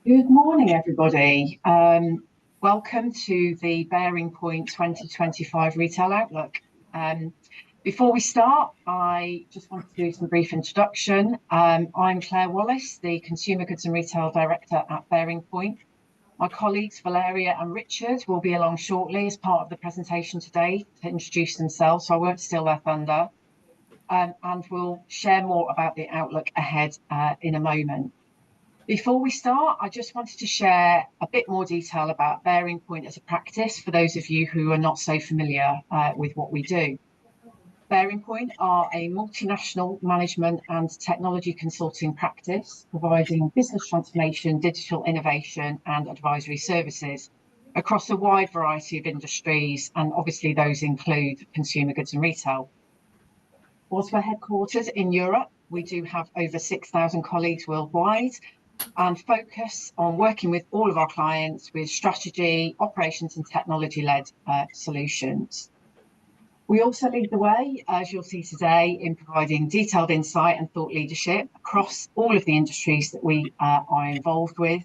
Good morning, everybody. Welcome to the BearingPoint 2025 Retail Outlook. Before we start, I just want to do some brief introduction. I'm Claire Wallis, the Consumer Goods and Retail Director at BearingPoint. My colleagues Valeria and Richard will be along shortly as part of the presentation today to introduce themselves, so I won't steal their thunder. And we'll share more about the outlook ahead in a moment. Before we start, I just wanted to share a bit more detail about BearingPoint as a practice for those of you who are not so familiar with what we do. BearingPoint are a multinational management and technology consulting practice providing business transformation, digital innovation and advisory services across a wide variety of industries, and obviously those include consumer goods and retail. Whilst we're headquartered in Europe, we do have over 6,000 colleagues worldwide and focus on working with all of our clients with strategy, operations and technology-led solutions. We also lead the way, as you'll see today, in providing detailed insight and thought leadership across all of the industries that we are involved with.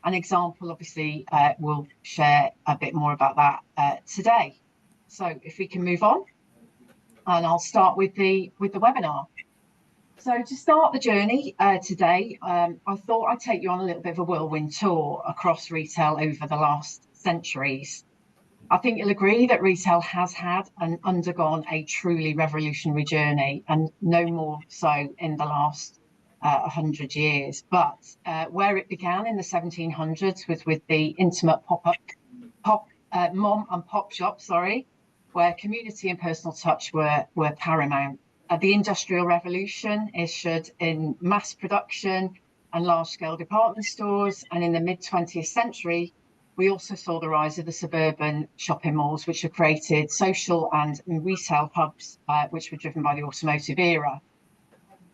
An example, obviously, we'll share a bit more about that today. So if we can move on, and I'll start with the webinar. So to start the journey today, I thought I'd take you on a little bit of a whirlwind tour across retail over the last centuries. I think you'll agree that retail has had and undergone a truly revolutionary journey, and no more so in the last 100 years. But where it began in the 1700s was with the intimate mom and pop shop, where community and personal touch were paramount. The Industrial Revolution ushered in mass production and large-scale department stores, and in the mid-20th century, we also saw the rise of the suburban shopping malls, which have created social and retail hubs, which were driven by the automotive era.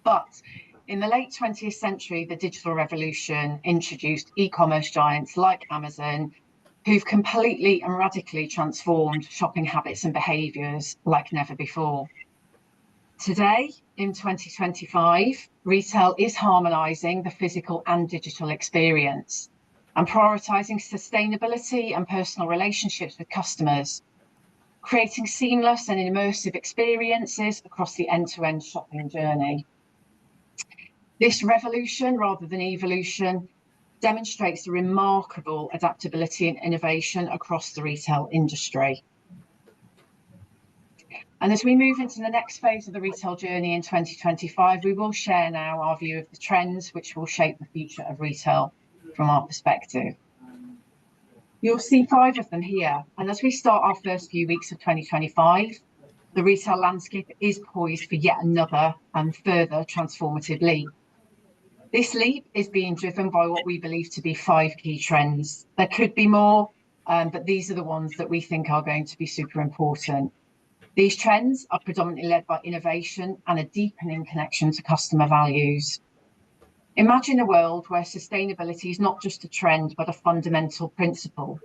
But in the late 20th century, the digital revolution introduced e-commerce giants like Amazon, who've completely and radically transformed shopping habits and behaviours like never before. Today, in 2025, retail is harmonising the physical and digital experience and prioritising sustainability and personal relationships with customers, creating seamless and immersive experiences across the end-to-end shopping journey. This revolution, rather than evolution, demonstrates the remarkable adaptability and innovation across the retail industry. And as we move into the next phase of the retail journey in 2025, we will share now our view of the trends which will shape the future of retail from our perspective. You'll see 5 of them here. And as we start our first few weeks of 2025, the retail landscape is poised for yet another and further transformative leap. This leap is being driven by what we believe to be 5 key trends. There could be more, but these are the ones that we think are going to be super important. These trends are predominantly led by innovation and a deepening connection to customer values. Imagine a world where sustainability is not just a trend, but a fundamental principle,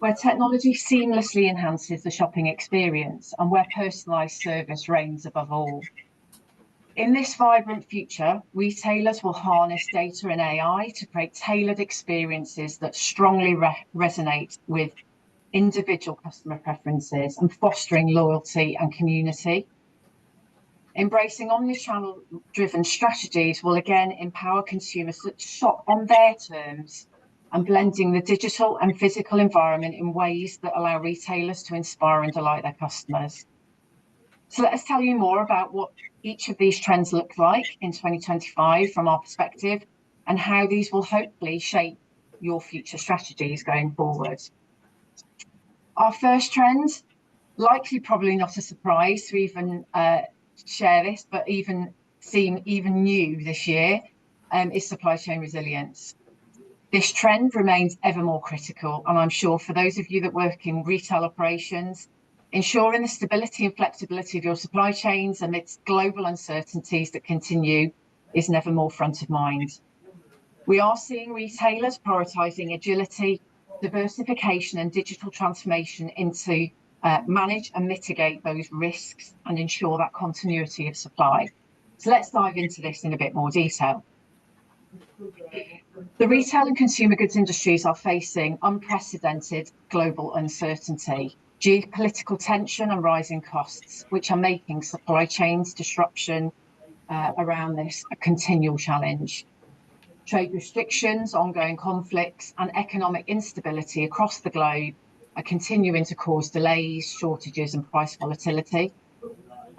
where technology seamlessly enhances the shopping experience and where personalised service reigns above all. In this vibrant future, retailers will harness data and AI to create tailored experiences that strongly resonate with individual customer preferences and fostering loyalty and community. Embracing omnichannel driven strategies will again empower consumers to shop on their terms and blending the digital and physical environment in ways that allow retailers to inspire and delight their customers. So let us tell you more about what each of these trends look like in 2025 from our perspective and how these will hopefully shape your future strategies going forward. Our first trend, likely probably not a surprise to even share this, but seem even new this year, is supply chain resilience. This trend remains ever more critical, and I'm sure for those of you that work in retail operations, ensuring the stability and flexibility of your supply chains amidst global uncertainties that continue is never more front of mind. We are seeing retailers prioritising agility, diversification and digital transformation into manage and mitigate those risks and ensure that continuity of supply. So let's dive into this in a bit more detail. The retail and consumer goods industries are facing unprecedented global uncertainty, geopolitical tension and rising costs, which are making supply chains disruption around this a continual challenge. Trade restrictions, ongoing conflicts, and economic instability across the globe are continuing to cause delays, shortages, and price volatility.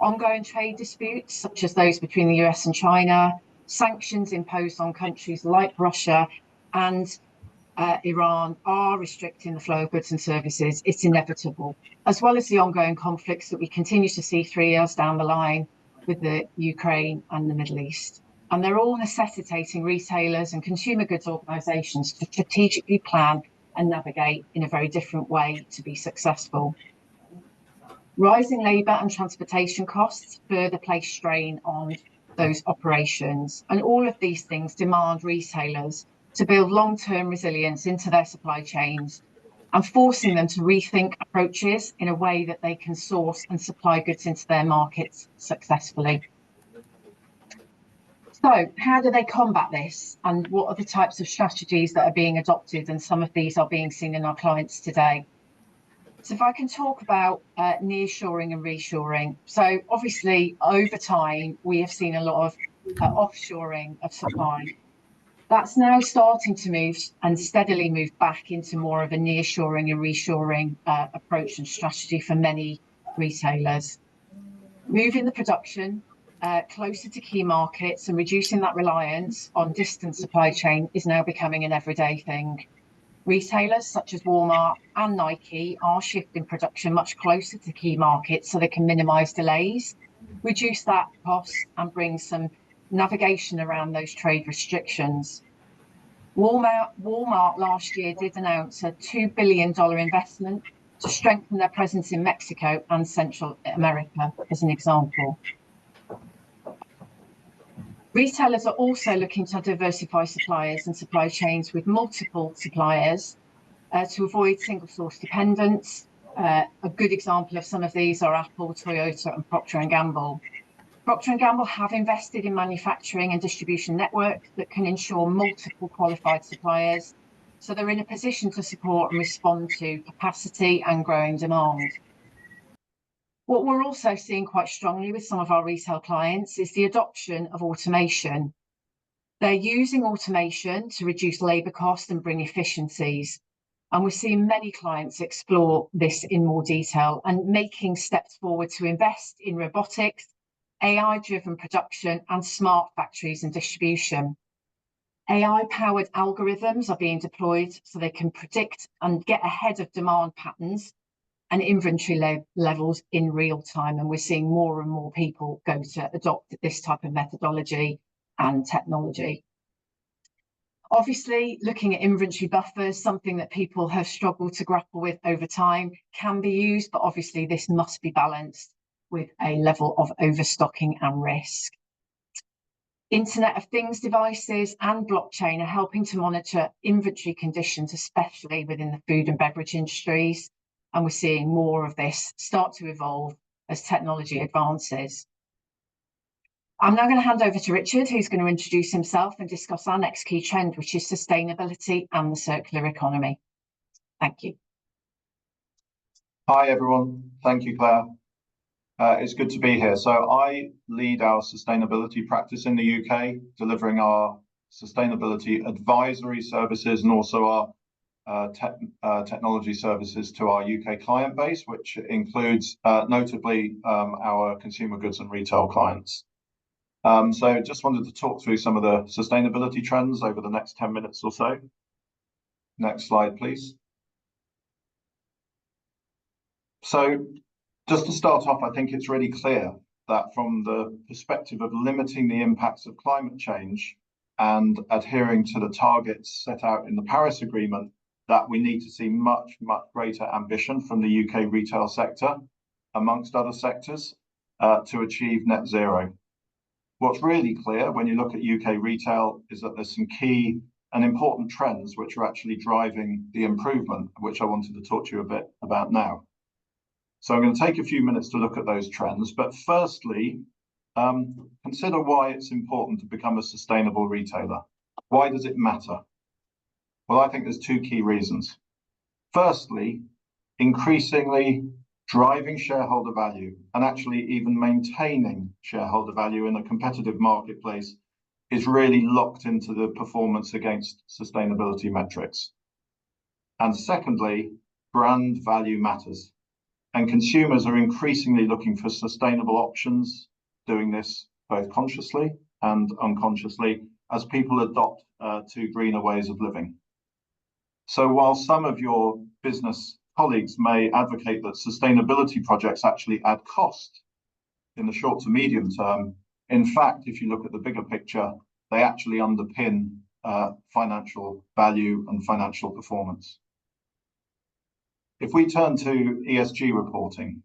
Ongoing trade disputes, such as those between the US and China, sanctions imposed on countries like Russia and Iran are restricting the flow of goods and services. It's inevitable, as well as the ongoing conflicts that we continue to see 3 years down the line with the Ukraine and the Middle East. And they're all necessitating retailers and consumer goods organisations to strategically plan and navigate in a very different way to be successful. Rising labour and transportation costs further place strain on those operations, and all of these things demand retailers to build long-term resilience into their supply chains and forcing them to rethink approaches in a way that they can source and supply goods into their markets successfully. So how do they combat this, and what are the types of strategies that are being adopted? And some of these are being seen in our clients today. So if I can talk about nearshoring and reshoring. So obviously over time, we have seen a lot of offshoring of supply. That's now starting to move and steadily move back into more of a nearshoring and reshoring approach and strategy for many retailers. Moving the production closer to key markets and reducing that reliance on distant supply chain is now becoming an everyday thing. Retailers such as Walmart and Nike are shifting production much closer to key markets so they can minimise delays, reduce that cost and bring some navigation around those trade restrictions. Walmart last year did announce a $2 billion investment to strengthen their presence in Mexico and Central America, as an example. Retailers are also looking to diversify suppliers and supply chains with multiple suppliers to avoid single source dependence. A good example of some of these are Apple, Toyota, and Procter & Gamble. Procter & Gamble have invested in manufacturing and distribution networks that can ensure multiple qualified suppliers, so they're in a position to support and respond to capacity and growing demand. What we're also seeing quite strongly with some of our retail clients is the adoption of automation. They're using automation to reduce labour costs and bring efficiencies. And we're seeing many clients explore this in more detail and making steps forward to invest in robotics, AI-driven production, and smart factories and distribution. AI-powered algorithms are being deployed so they can predict and get ahead of demand patterns and inventory levels in real time. And we're seeing more and more people go to adopt this type of methodology and technology. Obviously, looking at inventory buffers, something that people have struggled to grapple with over time, can be used, but obviously this must be balanced with a level of overstocking and risk. Internet of Things devices and blockchain are helping to monitor inventory conditions, especially within the food and beverage industries. And we're seeing more of this start to evolve as technology advances. I'm now going to hand over to Richard, who's going to introduce himself and discuss our next key trend, which is sustainability and the circular economy. Thank you. Hi, everyone. Thank you, Claire. It's good to be here. So I lead our sustainability practice in the UK, delivering our sustainability advisory services and also our technology services to our UK client base, which includes notably our consumer goods and retail clients. So just wanted to talk through some of the sustainability trends over the next 10 minutes or so. Next slide, please. So just to start off, I think it's really clear that from the perspective of limiting the impacts of climate change and adhering to the targets set out in the Paris Agreement, that we need to see much greater ambition from the UK retail sector, amongst other sectors, to achieve net zero. What's really clear when you look at UK retail is that there's some key and important trends which are actually driving the improvement, which I wanted to talk to you a bit about now. So I'm going to take a few minutes to look at those trends, but firstly, consider why it's important to become a sustainable retailer. Why does it matter? Well, I think there's two key reasons. Firstly, increasingly driving shareholder value and actually even maintaining shareholder value in a competitive marketplace is really locked into the performance against sustainability metrics. And secondly, brand value matters. And consumers are increasingly looking for sustainable options, doing this both consciously and unconsciously as people adopt to greener ways of living. So while some of your business colleagues may advocate that sustainability projects actually add cost in the short to medium term, in fact, if you look at the bigger picture, they actually underpin financial value and financial performance. If we turn to ESG reporting,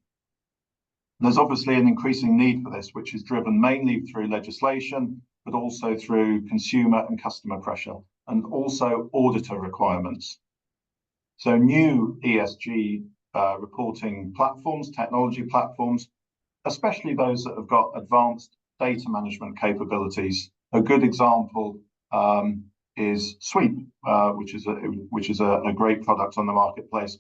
there's obviously an increasing need for this, which is driven mainly through legislation, but also through consumer and customer pressure, and also auditor requirements. So new ESG reporting platforms, technology platforms, especially those that have got advanced data management capabilities. A good example is Sweep, which is a great product on the marketplace.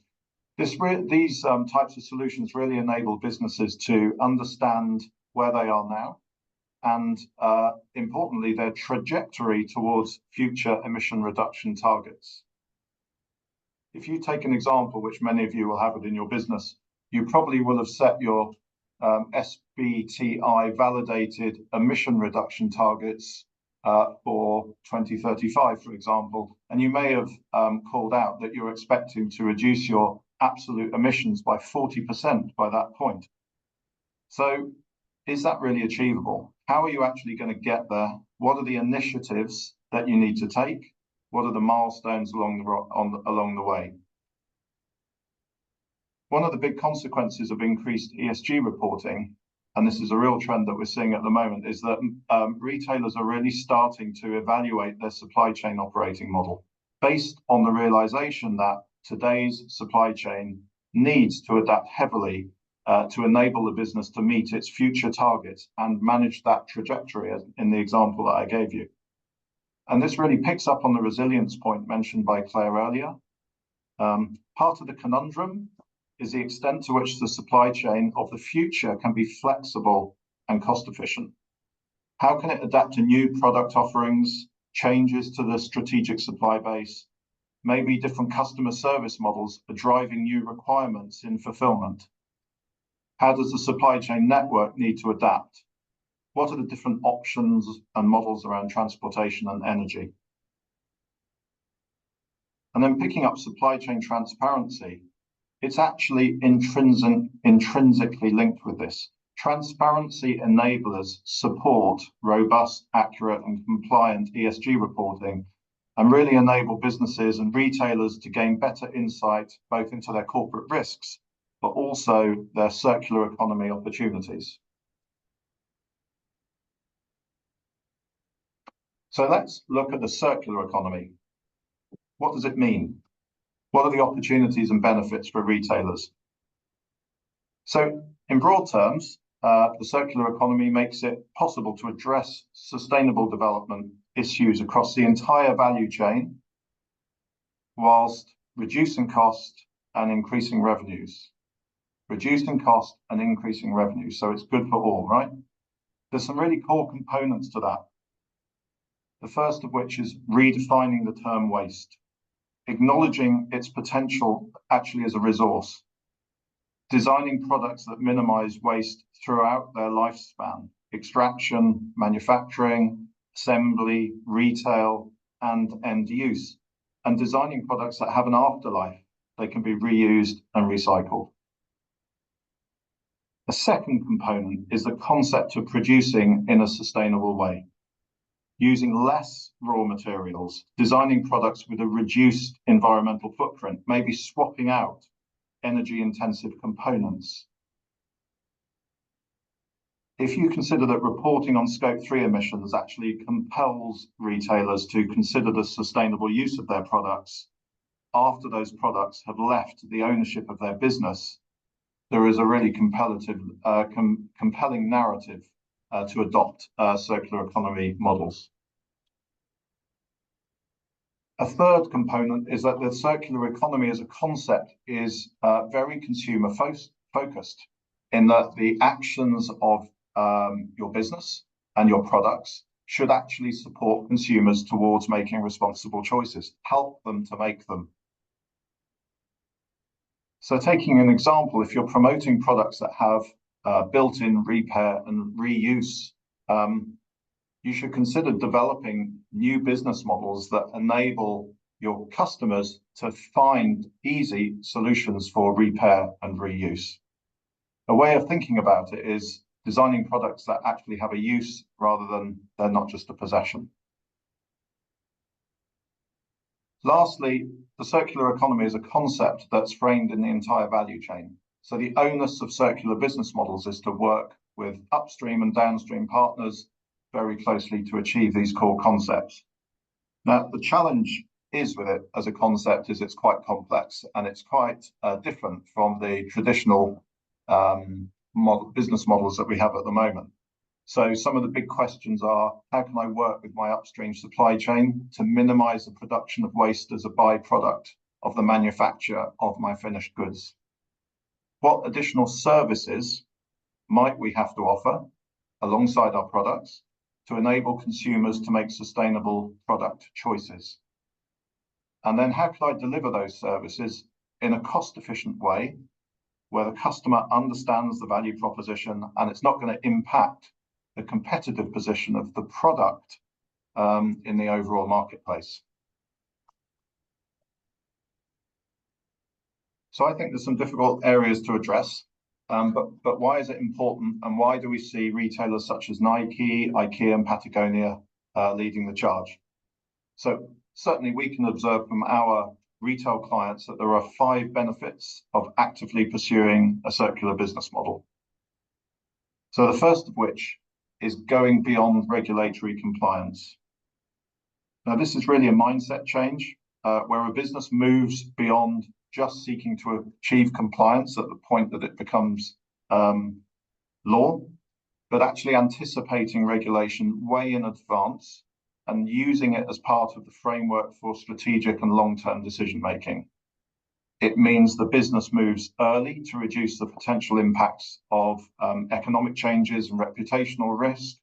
These types of solutions really enable businesses to understand where they are now and, importantly, their trajectory towards future emission reduction targets. If you take an example, which many of you will have it in your business, you probably will have set your SBTI validated emission reduction targets for 2035, for example, and you may have called out that you're expecting to reduce your absolute emissions by 40% by that point. So is that really achievable? How are you actually going to get there? What are the initiatives that you need to take? What are the milestones along the way? One of the big consequences of increased ESG reporting, and this is a real trend that we're seeing at the moment, is that retailers are really starting to evaluate their supply chain operating model based on the realization that today's supply chain needs to adapt heavily to enable the business to meet its future targets and manage that trajectory, as in the example that I gave you. And this really picks up on the resilience point mentioned by Claire earlier. Part of the conundrum is the extent to which the supply chain of the future can be flexible and cost efficient. How can it adapt to new product offerings, changes to the strategic supply base? Maybe different customer service models are driving new requirements in fulfillment. How does the supply chain network need to adapt? What are the different options and models around transportation and energy? And then picking up supply chain transparency, it's actually intrinsically linked with this. Transparency enablers support robust, accurate, and compliant ESG reporting and really enable businesses and retailers to gain better insight both into their corporate risks, but also their circular economy opportunities. So let's look at the circular economy. What does it mean? What are the opportunities and benefits for retailers? So in broad terms, the circular economy makes it possible to address sustainable development issues across the entire value chain, whilst reducing cost and increasing revenues. Reducing cost and increasing revenues, so it's good for all, right? There's some really core components to that. The first of which is redefining the term waste, acknowledging its potential actually as a resource, designing products that minimize waste throughout their lifespan, extraction, manufacturing, assembly, retail, and end use, and designing products that have an afterlife. They can be reused and recycled. A second component is the concept of producing in a sustainable way, using less raw materials, designing products with a reduced environmental footprint, maybe swapping out energy-intensive components. If you consider that reporting on Scope 3 emissions actually compels retailers to consider the sustainable use of their products after those products have left the ownership of their business, there is a really compelling narrative to adopt circular economy models. A third component is that the circular economy as a concept is very consumer focused, in that the actions of your business and your products should actually support consumers towards making responsible choices, help them to make them. So taking an example, if you're promoting products that have built-in repair and reuse, you should consider developing new business models that enable your customers to find easy solutions for repair and reuse. A way of thinking about it is designing products that actually have a use rather than they're not just a possession. Lastly, the circular economy is a concept that's framed in the entire value chain. So the onus of circular business models is to work with upstream and downstream partners very closely to achieve these core concepts. Now, the challenge is with it as a concept is it's quite complex, and it's quite different from the traditional business models that we have at the moment. So some of the big questions are, how can I work with my upstream supply chain to minimize the production of waste as a byproduct of the manufacture of my finished goods? What additional services might we have to offer alongside our products to enable consumers to make sustainable product choices? And then how can I deliver those services in a cost-efficient way where the customer understands the value proposition and it's not going to impact the competitive position of the product in the overall marketplace? So I think there's some difficult areas to address, but why is it important, and why do we see retailers such as Nike, IKEA and Patagonia leading the charge? So certainly we can observe from our retail clients that there are 5 benefits of actively pursuing a circular business model. So the first of which is going beyond regulatory compliance. Now, this is really a mindset change where a business moves beyond just seeking to achieve compliance at the point that it becomes law, but actually anticipating regulation way in advance and using it as part of the framework for strategic and long-term decision-making. It means the business moves early to reduce the potential impacts of economic changes and reputational risk.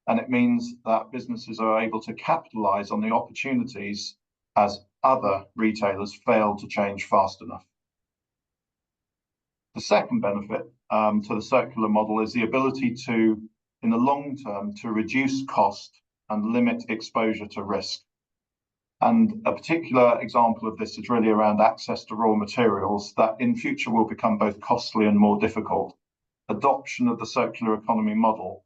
And it means that businesses are able to capitalize on the opportunities as other retailers fail to change fast enough. The second benefit to the circular model is the ability to, in the long term, to reduce cost and limit exposure to risk. And a particular example of this is really around access to raw materials that in future will become both costly and more difficult. Adoption of the circular economy model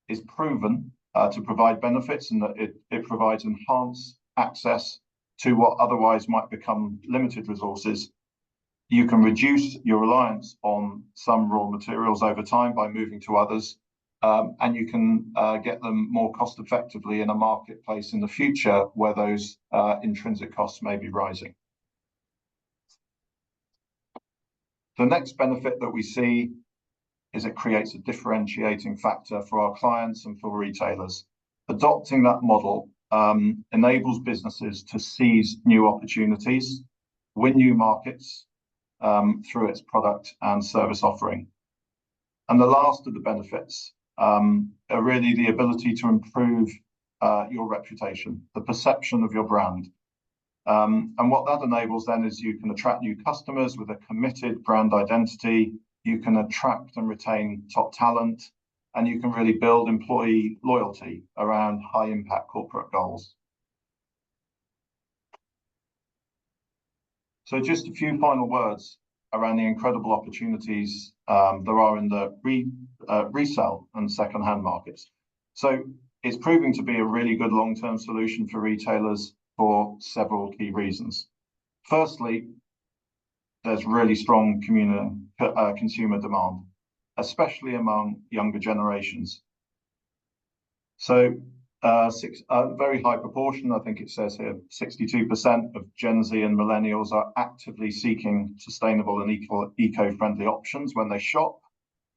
is proven to provide benefits in that it provides enhanced access to what otherwise might become limited resources. You can reduce your reliance on some raw materials over time by moving to others, and you can get them more cost effectively in a marketplace in the future where those intrinsic costs may be rising. The next benefit that we see is it creates a differentiating factor for our clients and for retailers. Adopting that model enables businesses to seize new opportunities, win new markets through its product and service offering. And the last of the benefits are really the ability to improve your reputation, the perception of your brand. And what that enables then is you can attract new customers with a committed brand identity, you can attract and retain top talent, and you can really build employee loyalty around high impact corporate goals. So just a few final words around the incredible opportunities there are in the resale and second-hand markets. So it's proving to be a really good long-term solution for retailers for several key reasons. Firstly, there's really strong consumer demand, especially among younger generations. So a very high proportion, I think it says here, 62% of Gen Z and millennials are actively seeking sustainable and eco-friendly options when they shop.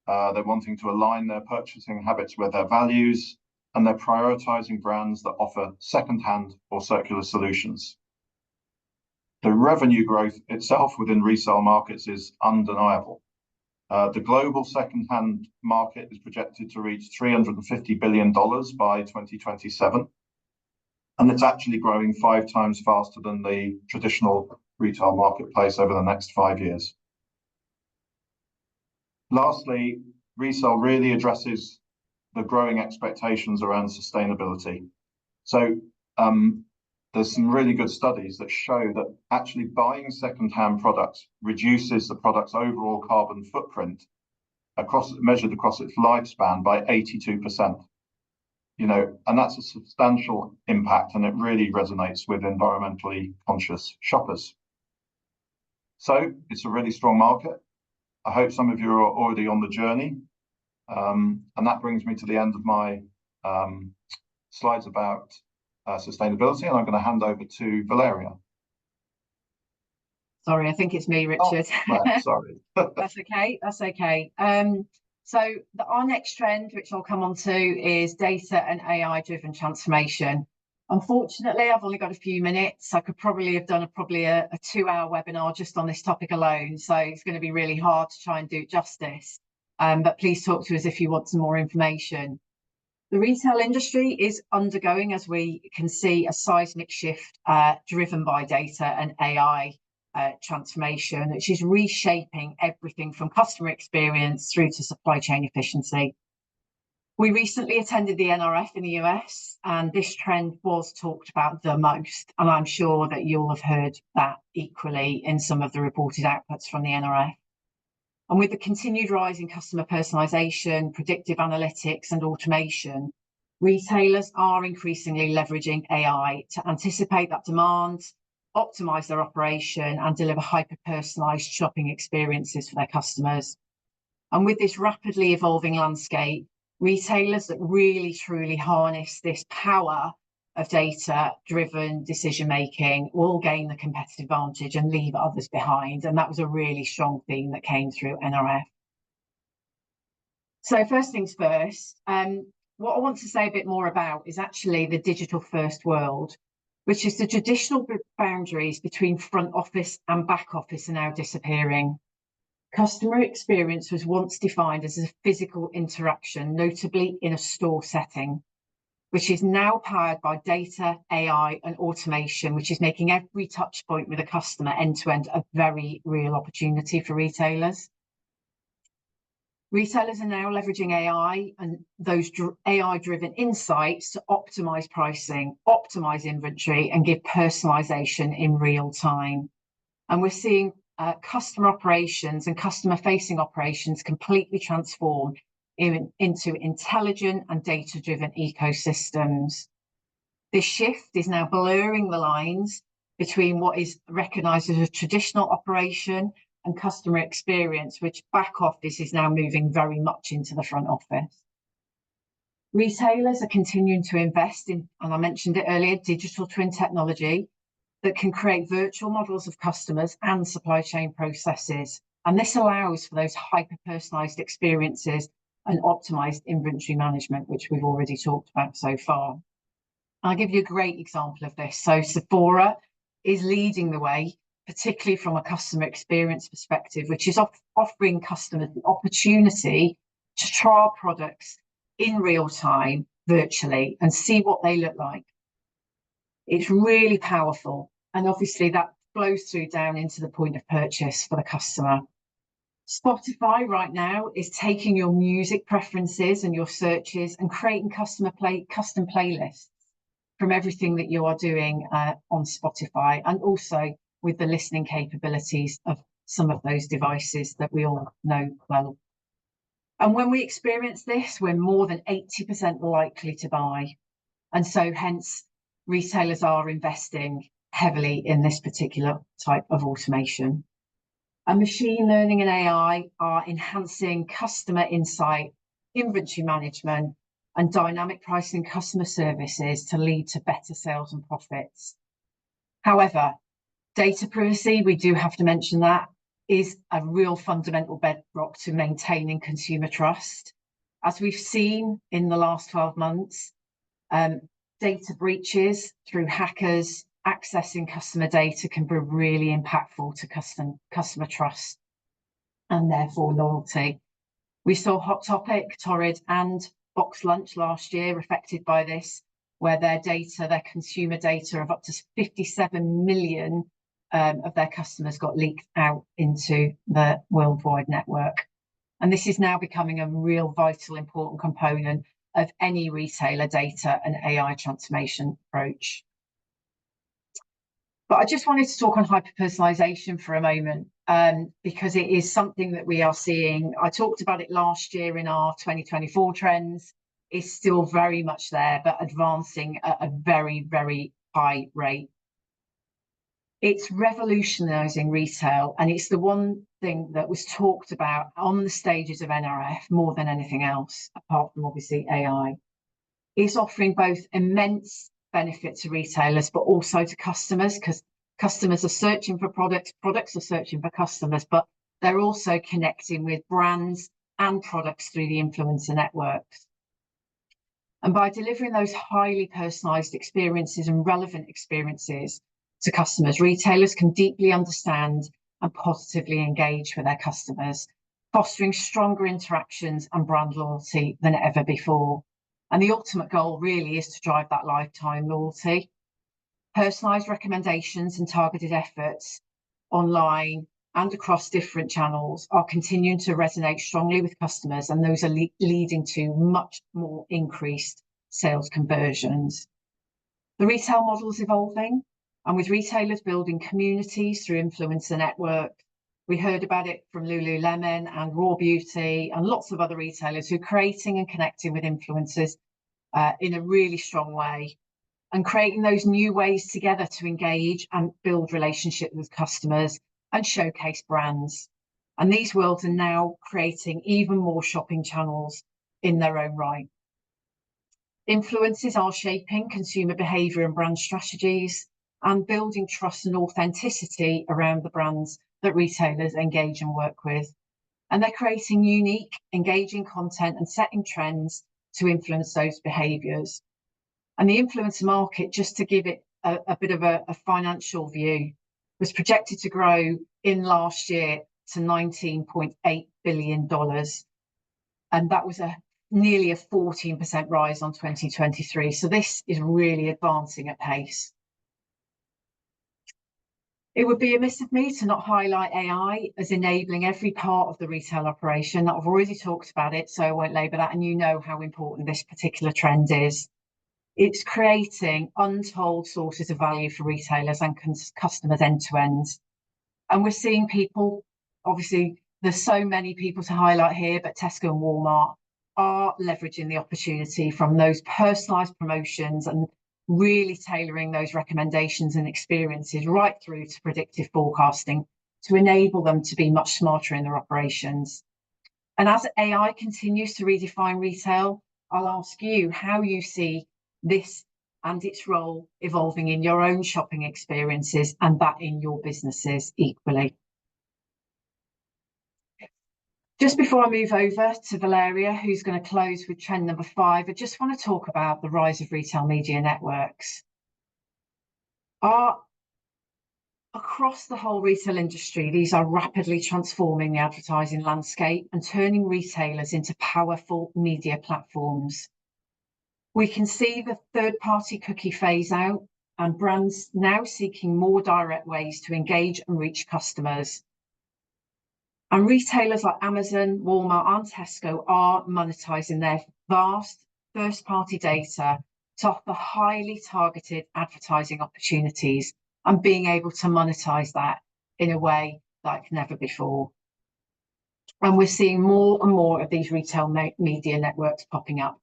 They're wanting to align their purchasing habits with their values. and they're prioritizing brands that offer second-hand or circular solutions. The revenue growth itself within resale markets is undeniable. The global second-hand market is projected to reach $350 billion by 2027, and it's actually growing 5 times faster than the traditional retail marketplace over the next 5 years. Lastly, resale really addresses the growing expectations around sustainability. So there's some really good studies that show that actually buying second-hand products reduces the product's overall carbon footprint measured across its lifespan by 82%. And that's a substantial impact, and it really resonates with environmentally conscious shoppers. So it's a really strong market. I hope some of you are already on the journey. And that brings me to the end of my slides about sustainability, and I'm going to hand over to Valeria. Sorry, I think it's me, Richard. Oh, right, sorry. That's okay. That's okay. So our next trend, which I'll come on to, is data and AI-driven transformation. Unfortunately, I've only got a few minutes. I could probably have done a 2-hour webinar just on this topic alone. So it's going to be really hard to try and do it justice. But please talk to us if you want some more information. The retail industry is undergoing, as we can see, a seismic shift driven by data and AI transformation, which is reshaping everything from customer experience through to supply chain efficiency. We recently attended the NRF in the US, and this trend was talked about the most, and I'm sure that you'll have heard that equally in some of the reported outputs from the NRF. And with the continued rise in customer personalisation, predictive analytics and automation, retailers are increasingly leveraging AI to anticipate that demand, optimise their operation and deliver hyper-personalised shopping experiences for their customers. And with this rapidly evolving landscape, retailers that really truly harness this power of data-driven decision-making will gain the competitive advantage and leave others behind. And that was a really strong theme that came through NRF. So first things first, what I want to say a bit more about is actually the digital first world, which is the traditional boundaries between front office and back office are now disappearing. Customer experience was once defined as a physical interaction, notably in a store setting, which is now powered by data, AI and automation, which is making every touch point with a customer end-to-end a very real opportunity for retailers. Retailers are now leveraging AI and those AI-driven insights to optimize pricing, optimize inventory and give personalization in real time. And we're seeing customer operations and customer-facing operations completely transform into intelligent and data-driven ecosystems. This shift is now blurring the lines between what is recognised as a traditional operation and customer experience, which back office is now moving very much into the front office. Retailers are continuing to invest in, and I mentioned it earlier, digital twin technology that can create virtual models of customers and supply chain processes. And this allows for those hyper-personalised experiences and optimised inventory management, which we've already talked about so far. I'll give you a great example of this. So Sephora is leading the way, particularly from a customer experience perspective, which is offering customers the opportunity to trial products in real time, virtually, and see what they look like. It's really powerful. And obviously that flows through down into the point of purchase for the customer. Spotify right now is taking your music preferences and your searches and creating custom playlists from everything that you are doing on Spotify, and also with the listening capabilities of some of those devices that we all know well. And when we experience this, we're more than 80% likely to buy. And so hence, retailers are investing heavily in this particular type of automation. And machine learning and AI are enhancing customer insight, inventory management, and dynamic pricing customer services to lead to better sales and profits. However, data privacy, we do have to mention that, is a real fundamental bedrock to maintaining consumer trust. As we've seen in the last 12 months, Data breaches through hackers accessing customer data can be really impactful to customer trust and therefore loyalty. We saw Hot Topic, Torrid and Box Lunch last year affected by this, where their consumer data of up to 57 million of their customers got leaked out into the worldwide network. And this is now becoming a real vital, important component of any retailer data and AI transformation approach. But I just wanted to talk on hyper-personalization for a moment, because it is something that we are seeing. I talked about it last year in our 2024 trends. It's still very much there, but advancing at a very, very high rate. It's revolutionising retail, and it's the one thing that was talked about on the stages of NRF more than anything else, apart from obviously AI. It's offering both immense benefit to retailers, but also to customers, because customers are searching for products, products are searching for customers, but they're also connecting with brands and products through the influencer networks. And by delivering those highly personalised experiences and relevant experiences to customers, retailers can deeply understand and positively engage with their customers, fostering stronger interactions and brand loyalty than ever before. And the ultimate goal really is to drive that lifetime loyalty. Personalised recommendations and targeted efforts online and across different channels are continuing to resonate strongly with customers, and those are leading to much more increased sales conversions. The retail model is evolving, and with retailers building communities through influencer networks. We heard about it from Lululemon and Raw Beauty and lots of other retailers who are creating and connecting with influencers in a really strong way, and creating those new ways together to engage and build relationships with customers and showcase brands. And these worlds are now creating even more shopping channels in their own right. Influencers are shaping consumer behaviour and brand strategies and building trust and authenticity around the brands that retailers engage and work with. And they're creating unique, engaging content and setting trends to influence those behaviours. And the influencer market, just to give it a bit of a financial view, was projected to grow in last year to $19.8 billion. And that was nearly a 14% rise on 2023. So this is really advancing at pace. It would be amiss of me to not highlight AI as enabling every part of the retail operation. I've already talked about it, so I won't labour that, and you know how important this particular trend is. It's creating untold sources of value for retailers and customers end to end. And we're seeing people, obviously, there's so many people to highlight here, but Tesco and Walmart are leveraging the opportunity from those personalised promotions and really tailoring those recommendations and experiences right through to predictive forecasting to enable them to be much smarter in their operations. And as AI continues to redefine retail, I'll ask you how you see this and its role evolving in your own shopping experiences and that in your businesses equally. Just before I move over to Valeria, who's going to close with trend number 5, I just want to talk about the rise of retail media networks. Across the whole retail industry, these are rapidly transforming the advertising landscape and turning retailers into powerful media platforms. We can see the third-party cookie phase out and brands now seeking more direct ways to engage and reach customers. And retailers like Amazon, Walmart and Tesco are monetizing their vast first-party data to offer highly targeted advertising opportunities and being able to monetize that in a way like never before. And we're seeing more and more of these retail media networks popping up.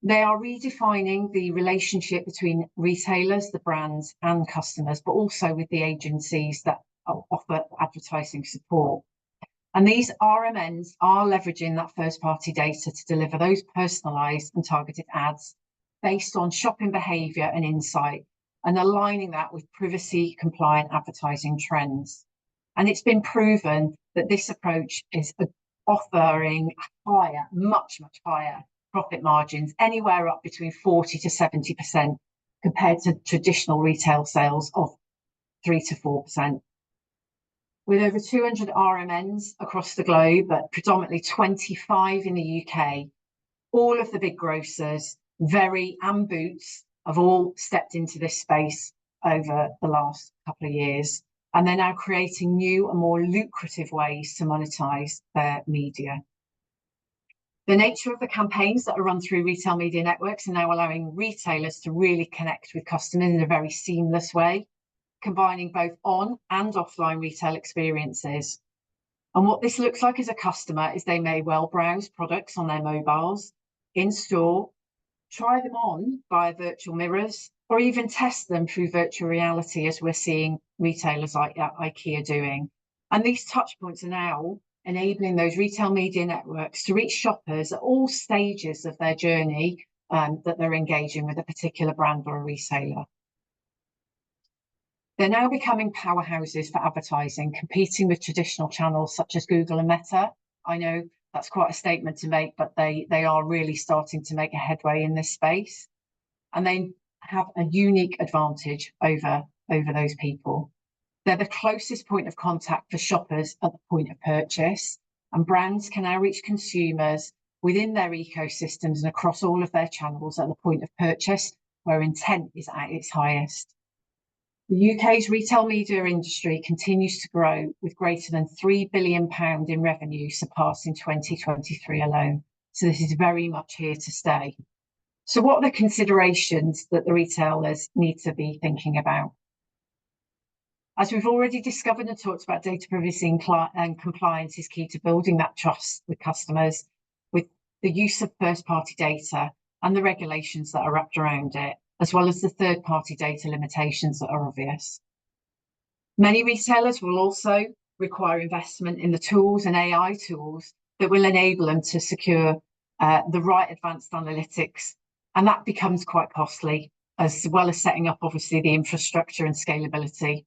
They are redefining the relationship between retailers, the brands and customers, but also with the agencies that offer advertising support. And these RMNs are leveraging that first-party data to deliver those personalised and targeted ads based on shopping behaviour and insight, and aligning that with privacy-compliant advertising trends. And it's been proven that this approach is offering higher, much higher profit margins anywhere up between 40 to 70% compared to traditional retail sales of 3 to 4%. With over 200 RMNs across the globe, but predominantly 25 in the UK, all of the big grocers, Very and Boots, have all stepped into this space over the last couple of years, and they're now creating new and more lucrative ways to monetize their media. The nature of the campaigns that are run through retail media networks are now allowing retailers to really connect with customers in a very seamless way, combining both on and offline retail experiences. And what this looks like as a customer is they may well browse products on their mobiles, in store, try them on via virtual mirrors, or even test them through virtual reality, as we're seeing retailers like IKEA doing. And these touch points are now enabling those retail media networks to reach shoppers at all stages of their journey that they're engaging with a particular brand or a retailer. They're now becoming powerhouses for advertising, competing with traditional channels such as Google and Meta. I know that's quite a statement to make, but they are really starting to make a headway in this space. And they have a unique advantage over those people. They're the closest point of contact for shoppers at the point of purchase, and brands can now reach consumers within their ecosystems and across all of their channels at the point of purchase, where intent is at its highest. The UK's retail media industry continues to grow, with greater than £3 billion in revenue surpassing 2023 alone. So this is very much here to stay. So what are the considerations that the retailers need to be thinking about? As we've already discovered and talked about, data privacy and compliance is key to building that trust with customers, with the use of first-party data and the regulations that are wrapped around it, as well as the third-party data limitations that are obvious. Many retailers will also require investment in the tools and AI tools that will enable them to secure the right advanced analytics, and that becomes quite costly, as well as setting up, obviously, the infrastructure and scalability.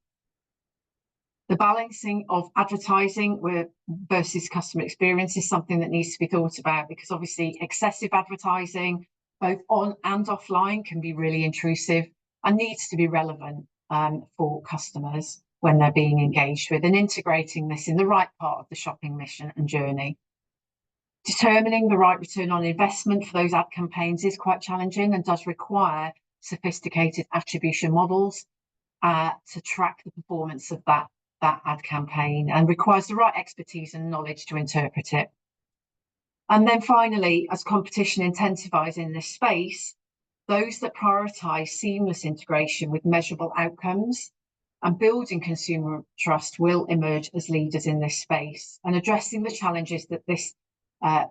The balancing of advertising versus customer experience is something that needs to be thought about, because obviously excessive advertising, both on and offline, can be really intrusive and needs to be relevant for customers when they're being engaged with, and integrating this in the right part of the shopping mission and journey. Determining the right return on investment for those ad campaigns is quite challenging and does require sophisticated attribution models to track the performance of that ad campaign, and requires the right expertise and knowledge to interpret it. And then finally, as competition intensifies in this space, those that prioritise seamless integration with measurable outcomes and building consumer trust will emerge as leaders in this space. And addressing the challenges that this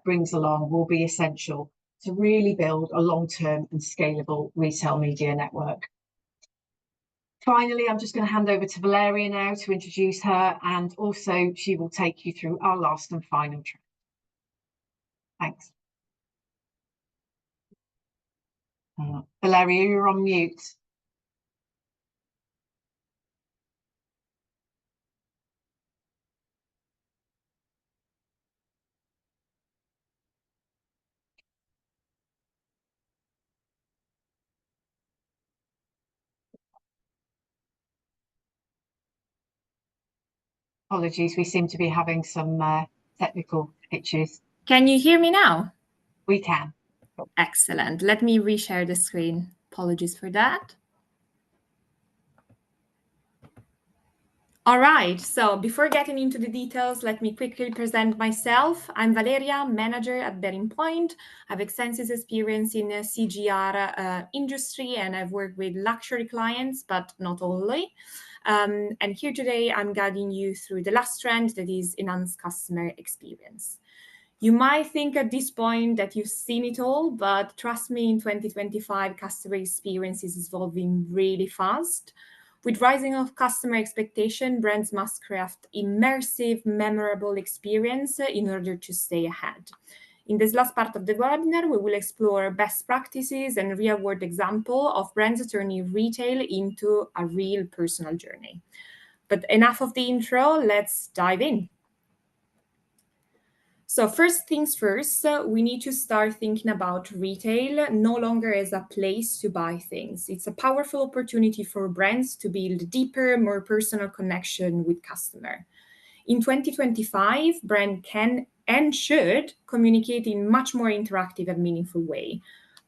brings along will be essential to really build a long-term and scalable retail media network. Finally, I'm just going to hand over to Valeria now to introduce her, and also she will take you through our last and final trend. Thanks. Valeria, you're on mute. Apologies, we seem to be having some technical issues. Can you hear me now? We can. Excellent. Let me reshare the screen. Apologies for that. All right, so before getting into the details, let me quickly present myself. I'm Valeria, manager at BearingPoint. I have extensive experience in the CGR industry, and I've worked with luxury clients, but not only. And here today, I'm guiding you through the last trend, that is enhanced customer experience. You might think at this point that you've seen it all, but trust me, in 2025, customer experience is evolving really fast. With rising of customer expectation, brands must craft immersive, memorable experience in order to stay ahead. In this last part of the webinar, we will explore best practices and real-world example of brands turning retail into a real personal journey. But enough of the intro, let's dive in. So first things first, we need to start thinking about retail no longer as a place to buy things. It's a powerful opportunity for brands to build deeper, more personal connection with customer. In 2025, brand can and should communicate in much more interactive and meaningful way.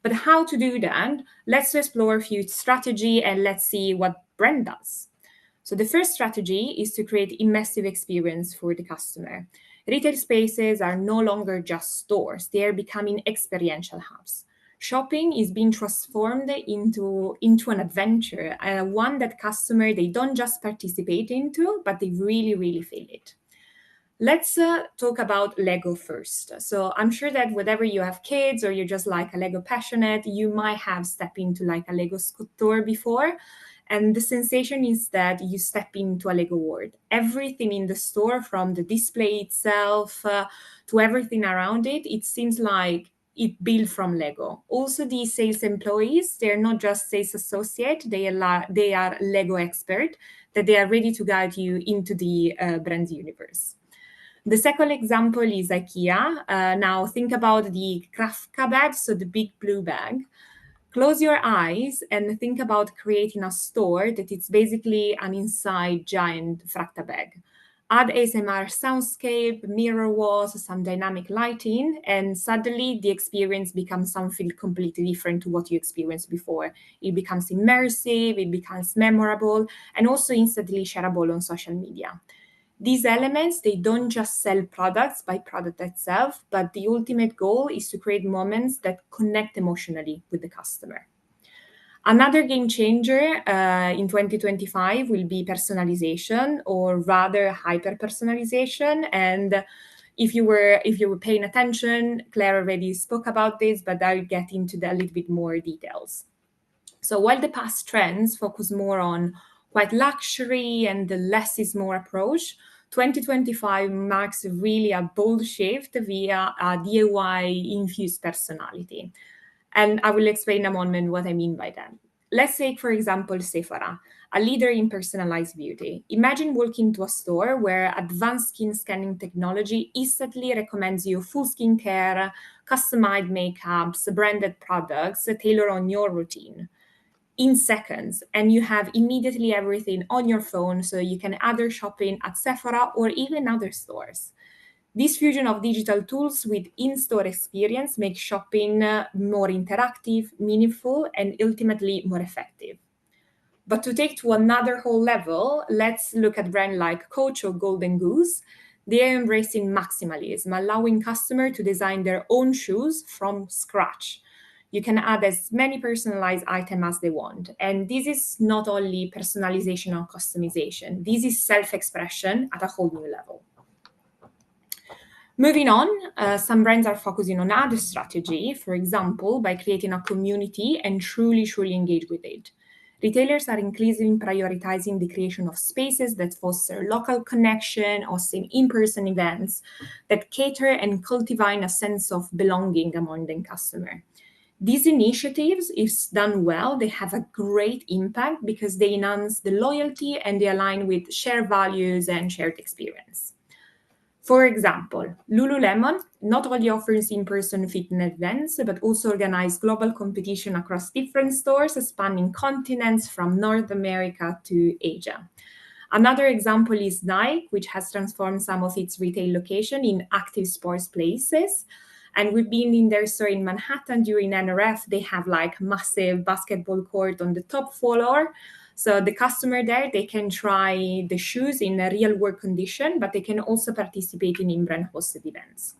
But how to do that? Let's explore a few strategy and let's see what brand does. So the first strategy is to create immersive experience for the customer. Retail spaces are no longer just stores, they are becoming experiential hubs. Shopping is being transformed into an adventure, one that customer, they don't just participate into, but they really feel it. Let's talk about Lego first. So I'm sure that whatever you have kids or you're just like a Lego passionate, you might have stepped into like a Lego store before. And the sensation is that you step into a Lego world. Everything in the store, from the display itself to everything around it, it seems like it built from Lego. Also, the sales employees, they're not just sales associate, they are Lego expert, that they are ready to guide you into the brand universe. The second example is IKEA. Now think about the Krafka bag, so the big blue bag. Close your eyes and think about creating a store that it's basically an inside giant Fracta bag. Add ASMR soundscape, mirror walls, some dynamic lighting, and suddenly the experience becomes something completely different to what you experienced before. It becomes immersive, it becomes memorable, and also instantly shareable on social media. These elements, they don't just sell products by product itself, but the ultimate goal is to create moments that connect emotionally with the customer. Another game changer in 2025 will be personalization, or rather hyper-personalization. And if you were paying attention, Claire already spoke about this, but I'll get into a little bit more details. So while the past trends focus more on quite luxury and the less is more approach, 2025 marks really a bold shift via a DIY-infused personality. And I will explain in a moment what I mean by that. Let's take, for example, Sephora, a leader in personalized beauty. Imagine walking into a store where advanced skin scanning technology instantly recommends you full skincare, customized makeups, branded products tailored on your routine in seconds, and you have immediately everything on your phone, so you can either shopping at Sephora or even other stores. This fusion of digital tools with in-store experience makes shopping more interactive, meaningful, and ultimately more effective. But to take to another whole level, let's look at brands like Coach or Golden Goose. They are embracing maximalism, allowing customers to design their own shoes from scratch. You can add as many personalized items as they want. And this is not only personalization or customization, this is self-expression at a whole new level. Moving on, some brands are focusing on other strategy, for example, by creating a community and truly engage with it. Retailers are increasingly prioritizing the creation of spaces that foster local connection, hosting in-person events that cater and cultivate a sense of belonging among the customer. These initiatives, if done well, they have a great impact because they enhance the loyalty and they align with shared values and shared experience. For example, Lululemon not only offers in-person fitness events, but also organizes global competition across different stores spanning continents from North America to Asia. Another example is Nike, which has transformed some of its retail locations in active sports places. And we've been in their store in Manhattan during NRF. They have like massive basketball court on the top floor. So the customer there, they can try the shoes in a real world condition, but they can also participate in in-brand hosted events.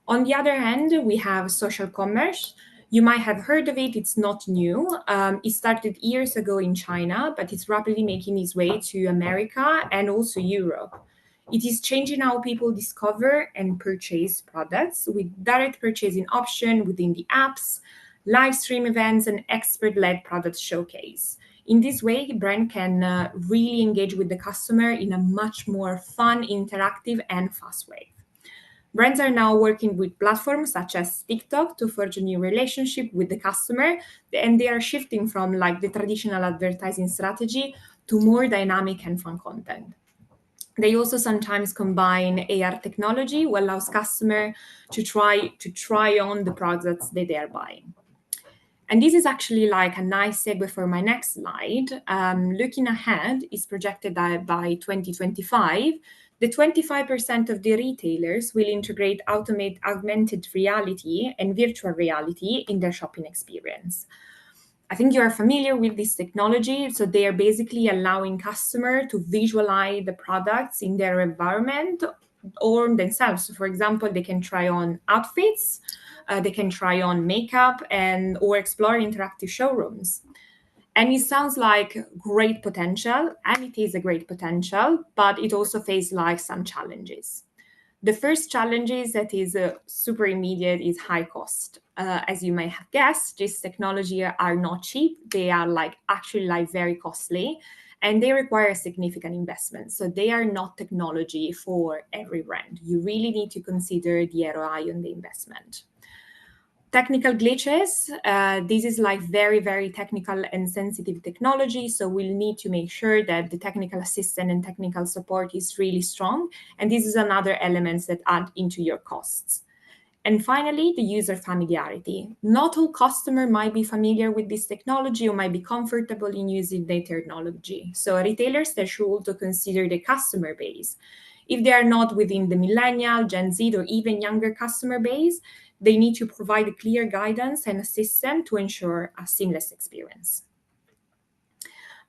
On the other hand, we have social commerce. You might have heard of it, it's not new. It started years ago in China, but it's rapidly making its way to America and also Europe. It is changing how people discover and purchase products with direct purchasing option within the apps, live stream events, and expert-led product showcase. In this way, brand can really engage with the customer in a much more fun, interactive, and fast way. Brands are now working with platforms such as TikTok to forge a new relationship with the customer, and they are shifting from like the traditional advertising strategy to more dynamic and fun content. They also sometimes combine AR technology, which allows customer to try on the products that they are buying. And this is actually like a nice segue for my next slide. Looking ahead is projected that by 2025, the 25% of the retailers will integrate augmented reality and virtual reality in their shopping experience. I think you are familiar with this technology. So they are basically allowing customers to visualize the products in their environment or themselves. So for example, they can try on outfits, they can try on makeup or explore interactive showrooms. And it sounds like great potential, and it is a great potential, but it also faces like some challenges. The first challenge is that is super immediate is high cost. As you may have guessed, this technology are not cheap. They are actually very costly, and they require significant investment. So they are not technology for every brand. You really need to consider the ROI on the investment. Technical glitches, this is very, very technical and sensitive technology. So we'll need to make sure that the technical assistance and technical support is really strong. And this is another element that add into your costs. And finally, the user familiarity. Not all customers might be familiar with this technology or might be comfortable in using the technology. So retailers, they should also consider the customer base. If they are not within the millennial, Gen Z, or even younger customer base, they need to provide clear guidance and assistance to ensure a seamless experience.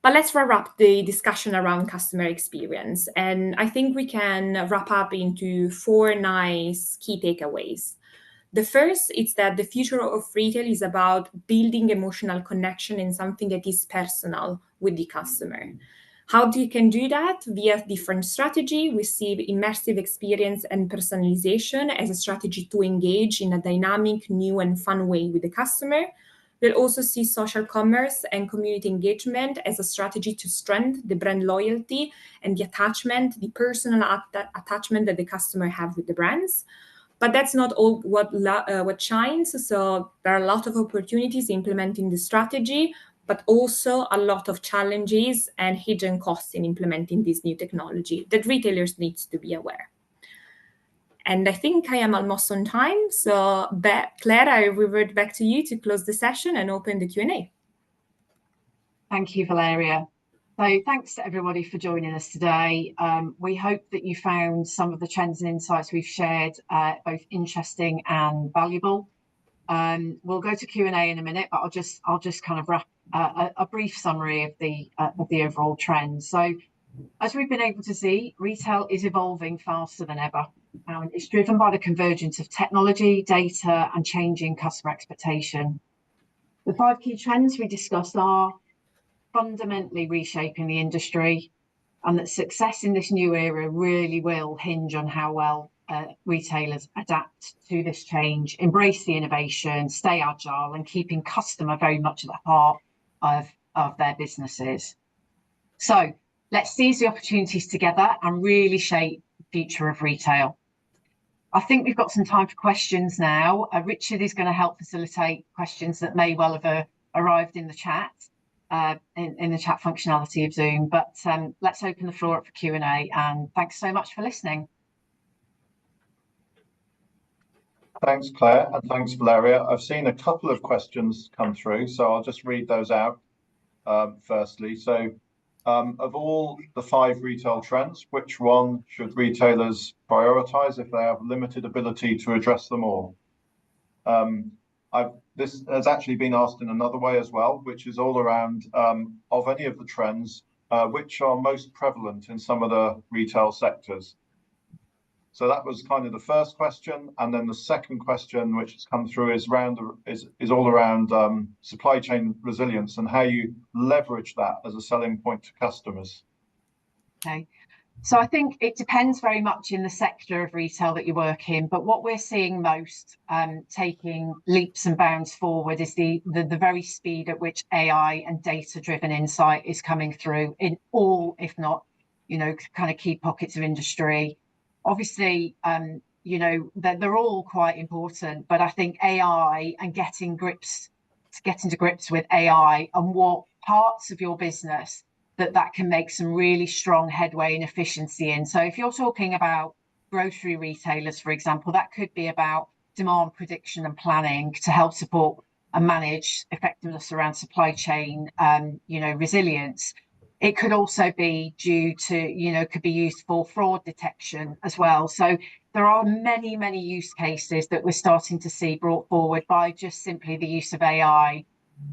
But let's wrap up the discussion around customer experience. And I think we can wrap up into 4 nice key takeaways. The first is that the future of retail is about building emotional connection in something that is personal with the customer. How you can do that? Via different strategy. We see immersive experience and personalization as a strategy to engage in a dynamic, new and fun way with the customer. We'll also see social commerce and community engagement as a strategy to strengthen the brand loyalty and the attachment, the personal attachment that the customer have with the brands. But that's not all what shines. So there are a lot of opportunities implementing the strategy, but also a lot of challenges and hidden costs in implementing this new technology that retailers need to be aware. And I think I am almost on time. So Claire, I revert back to you to close the session and open the Q&A. Thank you, Valeria. So thanks to everybody for joining us today. We hope that you found some of the trends and insights we've shared both interesting and valuable. We'll go to Q&A in a minute, but I'll just kind of wrap a brief summary of the overall trends. So as we've been able to see, retail is evolving faster than ever. It's driven by the convergence of technology, data, and changing customer expectation. The 5 key trends we discussed are fundamentally reshaping the industry, and that success in this new era really will hinge on how well retailers adapt to this change, embrace the innovation, stay agile, and keeping customer very much at the heart of their businesses. So let's seize the opportunities together and really shape the future of retail. I think we've got some time for questions now. Richard is going to help facilitate questions that may well have arrived in the chat, in the chat functionality of Zoom. But let's open the floor up for Q&A, and thanks so much for listening. Thanks, Claire, and thanks, Valeria. I've seen a couple of questions come through, so I'll just read those out firstly. So of all the 5 retail trends, which one should retailers prioritize if they have limited ability to address them all? This has actually been asked in another way as well, which is all around of any of the trends, which are most prevalent in some of the retail sectors. So that was kind of the first question, and then the second question, which has come through, is all around supply chain resilience and how you leverage that as a selling point to customers. Okay, so I think it depends very much in the sector of retail that you work in, but what we're seeing most taking leaps and bounds forward is the very speed at which AI and data-driven insight is coming through in all, if not, kind of key pockets of industry. Obviously, they're all quite important, but I think AI and getting to grips with AI and what parts of your business that can make some really strong headway and efficiency in. So if you're talking about grocery retailers, for example, that could be about demand prediction and planning to help support and manage effectiveness around supply chain, resilience. It could also be due to, could be used for fraud detection as well. So there are many, many use cases that we're starting to see brought forward by just simply the use of AI.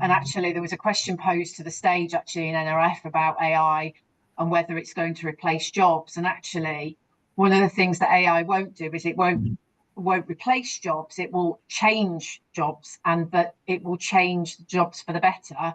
And actually, there was a question posed to the stage actually in NRF about AI and whether it's going to replace jobs. And actually, one of the things that AI won't do is it won't replace jobs, it will change jobs, and that it will change jobs for the better.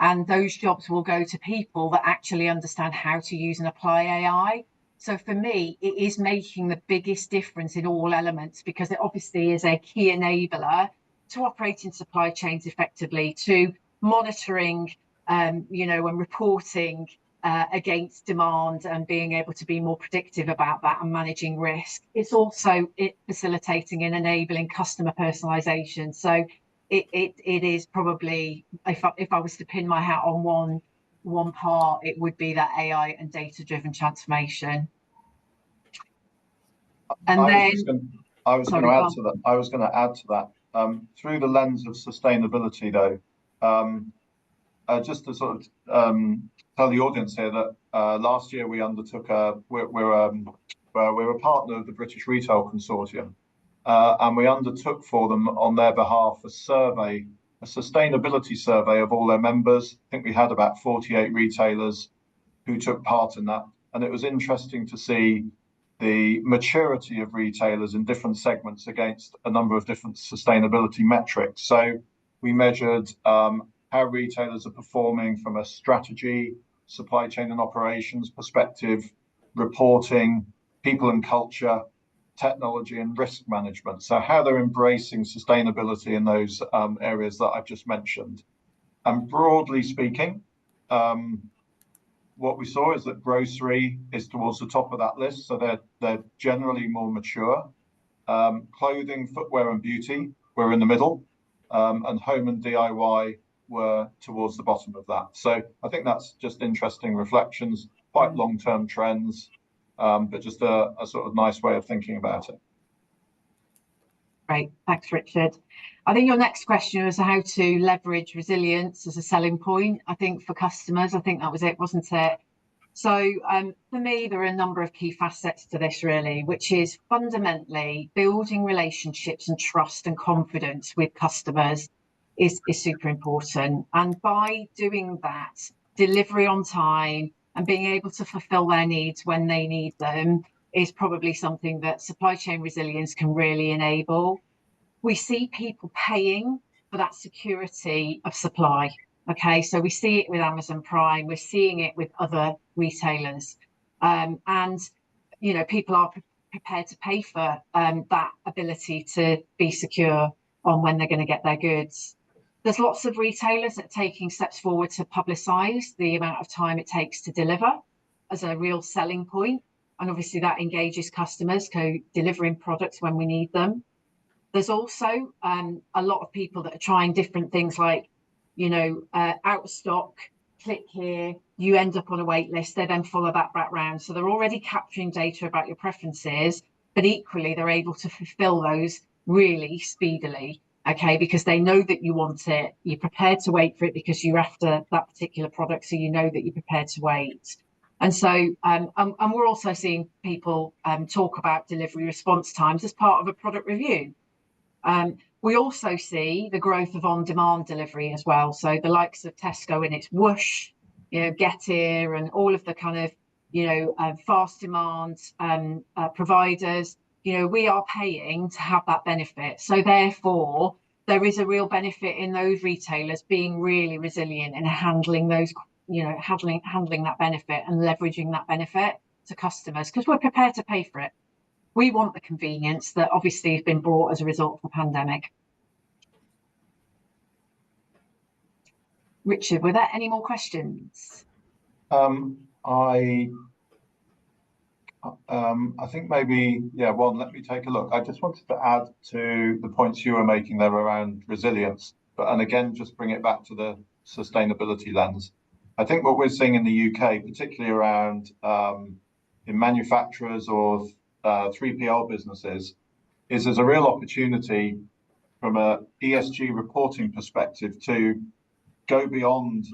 And those jobs will go to people that actually understand how to use and apply AI. So for me, it is making the biggest difference in all elements, because it obviously is a key enabler to operating supply chains effectively, to monitoring, and reporting against demand and being able to be more predictive about that and managing risk. It's also facilitating and enabling customer personalization. So it is probably, if I was to pin my hat on one part, it would be that AI and data-driven transformation. And I was going to add to that. Through the lens of sustainability, though, just to sort of tell the audience here that last year we undertook we're a partner of the British Retail Consortium, and we undertook for them on their behalf a sustainability survey of all their members. I think we had about 48 retailers who took part in that, and it was interesting to see the maturity of retailers in different segments against a number of different sustainability metrics. So we measured how retailers are performing from a strategy, supply chain and operations perspective, reporting, people and culture, technology and risk management. So how they're embracing sustainability in those areas that I've just mentioned. And broadly speaking, what we saw is that grocery is towards the top of that list. So they're generally more mature. Clothing, footwear and beauty were in the middle, and home and DIY were towards the bottom of that. So I think that's just interesting reflections, quite long-term trends, but just a sort of nice way of thinking about it. Great, thanks, Richard. I think your next question was how to leverage resilience as a selling point, I think, for customers. I think that was it, wasn't it? So for me, there are a number of key facets to this, really, which is fundamentally building relationships and trust and confidence with customers is super important. And by doing that, delivery on time and being able to fulfill their needs when they need them is probably something that supply chain resilience can really enable. We see people paying for that security of supply. Okay, so we see it with Amazon Prime, we're seeing it with other retailers, and people are prepared to pay for that ability to be secure on when they're going to get their goods. There's lots of retailers that are taking steps forward to publicise the amount of time it takes to deliver as a real selling point, and obviously that engages customers, delivering products when we need them. There's also a lot of people that are trying different things like, out of stock, click here, you end up on a wait list, they then follow that back round. So they're already capturing data about your preferences, but equally they're able to fulfill those really speedily, okay, because they know that you want it, you're prepared to wait for it because you're after that particular product, so you know that you're prepared to wait. And so, and we're also seeing people talk about delivery response times as part of a product review. We also see the growth of on-demand delivery as well. So the likes of Tesco and its Whoosh, Get Here, and all of the kind of, fast demand providers, we are paying to have that benefit. So therefore, there is a real benefit in those retailers being really resilient and handling those, handling that benefit and leveraging that benefit to customers, because we're prepared to pay for it. We want the convenience that obviously has been brought as a result of the pandemic. Richard, were there any more questions? I think maybe, one, let me take a look. I just wanted to add to the points you were making there around resilience, and again, just bring it back to the sustainability lens. I think what we're seeing in the UK, particularly around in manufacturers or 3PL businesses, is there's a real opportunity from a ESG reporting perspective to go beyond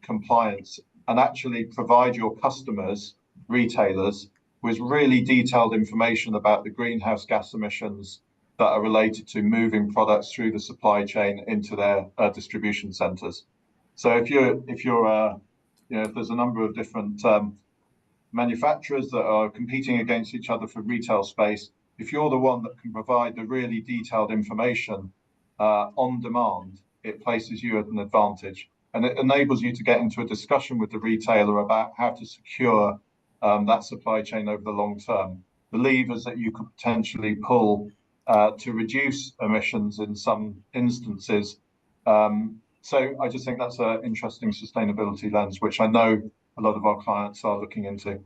compliance and actually provide your customers, retailers, with really detailed information about the greenhouse gas emissions that are related to moving products through the supply chain into their distribution centers. So if there's a number of different manufacturers that are competing against each other for retail space, if you're the one that can provide the really detailed information on demand, it places you at an advantage, and it enables you to get into a discussion with the retailer about how to secure that supply chain over the long term, the levers that you could potentially pull to reduce emissions in some instances. So I just think that's an interesting sustainability lens, which I know a lot of our clients are looking into.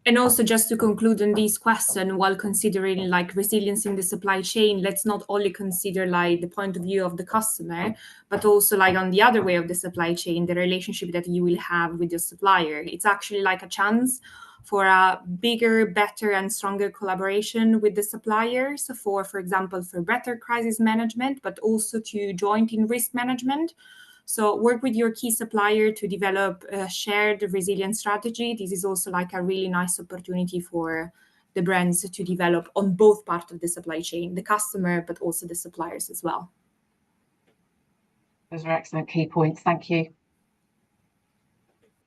And also, just to conclude on this question, while considering like resilience in the supply chain, let's not only consider like the point of view of the customer, but also like on the other way of the supply chain, the relationship that you will have with your supplier. It's actually like a chance for a bigger, better, and stronger collaboration with the suppliers for example, for better crisis management, but also to joint in risk management. So work with your key supplier to develop a shared resilience strategy. This is also like a really nice opportunity for the brands to develop on both parts of the supply chain, the customer, but also the suppliers as well. Those are excellent key points. Thank you.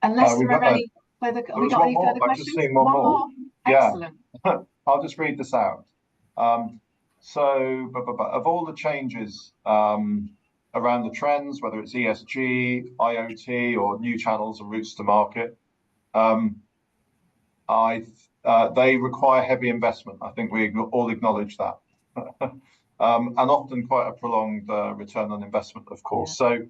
Unless there are any further, have we got any further questions? I've just seen one more. Excellent. Yeah. I'll just read this out. So of all the changes around the trends, whether it's ESG, IoT, or new channels and routes to market, they require heavy investment. I think we all acknowledge that. And often quite a prolonged return on investment, of course. Yeah.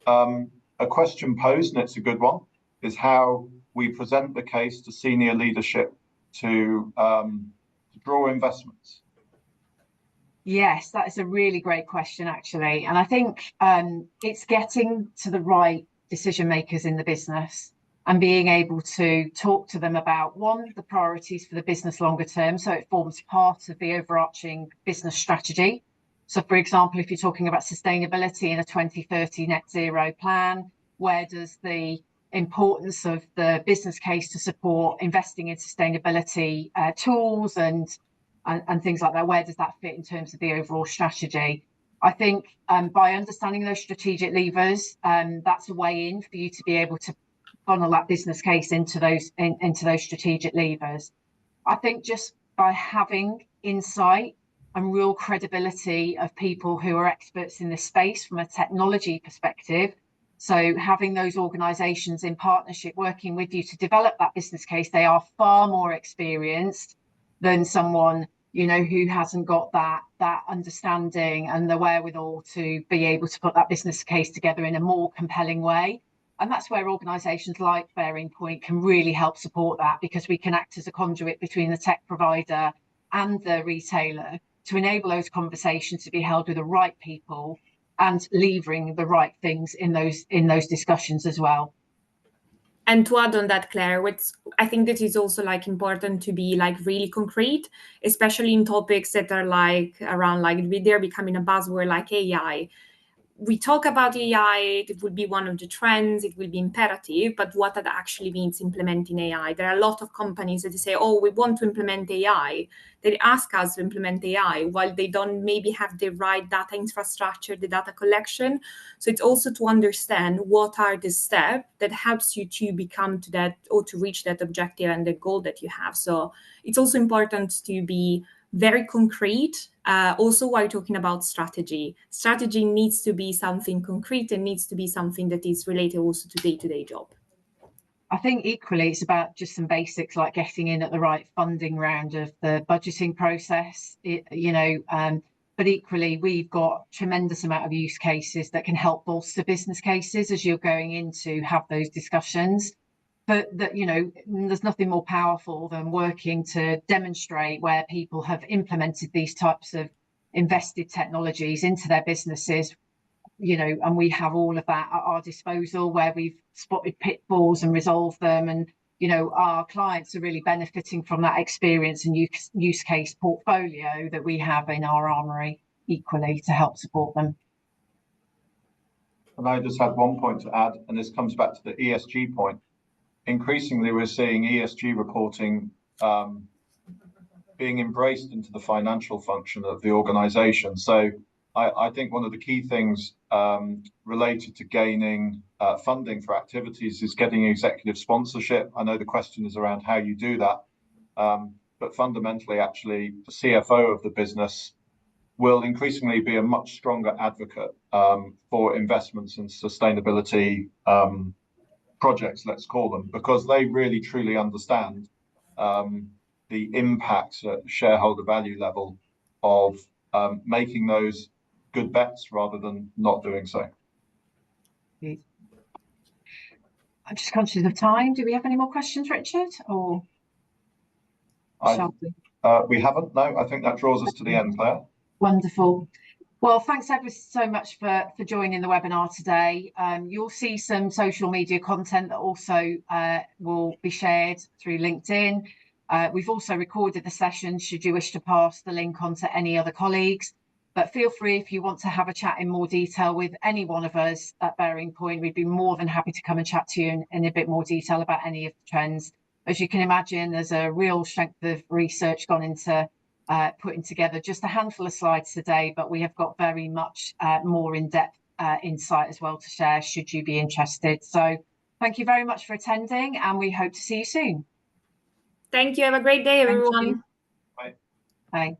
So a question posed, and it's a good one, is how we present the case to senior leadership to draw investments. Yes, that is a really great question, actually. And I think it's getting to the right decision makers in the business and being able to talk to them about, one, the priorities for the business longer term, so it forms part of the overarching business strategy. So, for example, if you're talking about sustainability in a 2030 net zero plan, where does the importance of the business case to support investing in sustainability tools and things like that, where does that fit in terms of the overall strategy? I think by understanding those strategic levers, that's a way in for you to be able to funnel that business case into those strategic levers. I think just by having insight and real credibility of people who are experts in this space from a technology perspective, so having those organizations in partnership working with you to develop that business case, they are far more experienced than someone, you know, who hasn't got that understanding and the wherewithal to be able to put that business case together in a more compelling way. And that's where organizations like BearingPoint can really help support that, because we can act as a conduit between the tech provider and the retailer to enable those conversations to be held with the right people and levering the right things in those discussions as well. And to add on that, Claire, I think that is also like important to be like really concrete, especially in topics that are like around like they're becoming a buzzword like AI. We talk about AI, it will be one of the trends, it will be imperative, but what that actually means implementing AI. There are a lot of companies that say, oh, we want to implement AI. They ask us to implement AI while they don't maybe have the right data infrastructure, the data collection. So it's also to understand what are the steps that helps you to become to that or to reach that objective and the goal that you have. So it's also important to be very concrete. Also, while talking about strategy needs to be something concrete and needs to be something that is related also to day-to-day job. I think equally it's about just some basics like getting in at the right funding round of the budgeting process, but equally we've got tremendous amount of use cases that can help bolster business cases as you're going in to have those discussions. But that, you know, there's nothing more powerful than working to demonstrate where people have implemented these types of invested technologies into their businesses, and we have all of that at our disposal, where we've spotted pitfalls and resolved them. And, our clients are really benefiting from that experience and use case portfolio that we have in our armoury equally to help support them. And I just had one point to add, and this comes back to the ESG point. Increasingly, we're seeing ESG reporting being embraced into the financial function of the organisation. So I think one of the key things related to gaining funding for activities is getting executive sponsorship. I know the question is around how you do that, but fundamentally, actually, the CFO of the business will increasingly be a much stronger advocate for investments in sustainability projects, let's call them, because they really truly understand the impacts at shareholder value level of making those good bets rather than not doing so. I'm just conscious of time. Do we have any more questions, Richard? Or shall we? We haven't. No, I think that draws us to the end, Claire. Wonderful. Well, thanks ever so much for joining the webinar today. You'll see some social media content that also will be shared through LinkedIn. We've also recorded the session should you wish to pass the link on to any other colleagues. But feel free, if you want to have a chat in more detail with any one of us at BearingPoint, we'd be more than happy to come and chat to you in a bit more detail about any of the trends. As you can imagine, there's a real strength of research gone into putting together just a handful of slides today, but we have got very much more in-depth insight as well to share should you be interested. So thank you very much for attending, and we hope to see you soon. Thank you. Have a great day, everyone. Bye. Bye.